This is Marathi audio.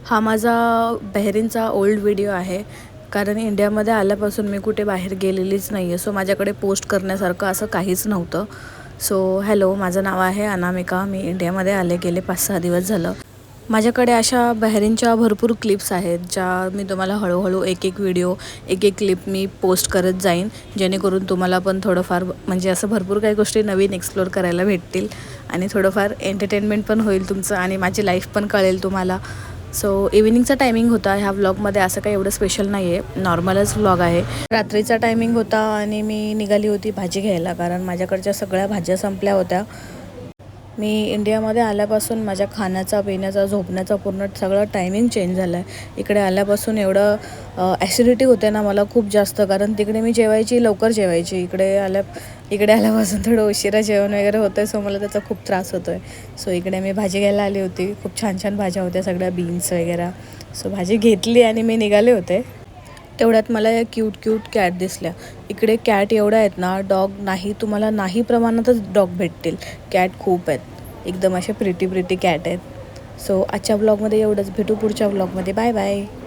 हा माझा बहरीनचा ओल्ड व्हिडिओ आहे, कारण इंडियामध्ये आल्यापासून मी कुठे बाहेर गेलेलीच नाही आहे. सो माझ्याकडे पोस्ट करण्यासारखं असं काहीच नव्हतं. सो हॅलो, माझं नाव आहे अनामिका. मी इंडियामध्ये आले गेले 5-6 दिवस झालं. माझ्याकडे अशा बहरीनच्या भरपूर क्लिप्स आहेत, ज्या मी तुम्हाला हळूहळू एक व्हिडिओ एक क्लिप मी पोस्ट करत जाईन, जेणेकरून तुम्हाला पण थोडंफार म्हणजे असं भरपूर काही गोष्टी नवीन एक्सप्लोर करायला भेटतील आणि थोडंफार एंटरटेनमेंट पण होईल तुमचं आणि माझी लाईफ पण कळेल तुम्हाला. सो इव्हिनिंगचा टायमिंग होता ह्या व्लॉगमध्ये. असं काही एवढं स्पेशल नाही आहे, नॉर्मलच व्लॉग आहे. रात्रीचा टायमिंग होता आणि मी निघाली होती भाजी घ्यायला, कारण माझ्याकडच्या सगळ्या भाज्या संपल्या होत्या. मी इंडियामध्ये आल्यापासून माझ्या खाण्याचा, पिण्याचा, झोपण्याचा पूर्ण सगळं टायमिंग चेंज झाला आहे. इकडे आल्यापासून एवढं ॲसिडिटी होते ना मला खूप जास्त, कारण तिकडे मी जेवायची, लवकर जेवायची. इकडे आल्यापासून थोडं उशिरा जेवण वगैरे होतं आहे. सो मला त्याचा खूप त्रास होतो आहे. सो इकडे मी भाजी घ्यायला आली होती. खूप छान छान भाज्या होत्या, सगळ्या बीन्स वगैरे. सो भाजी घेतली आणि मी निघाले होते. तेवढ्यात मला या क्यूट कॅट दिसल्या. इकडे कॅट एवढ्या आहेत ना, डॉग नाही, तुम्हाला नाही प्रमाणातच डॉग भेटतील. कॅट खूप आहेत, एकदम असे प्रिटी कॅट आहेत. सो आजच्या ब्लॉगमध्ये एवढंच. भेटू पुढच्या ब्लॉगमध्ये. Bye bye.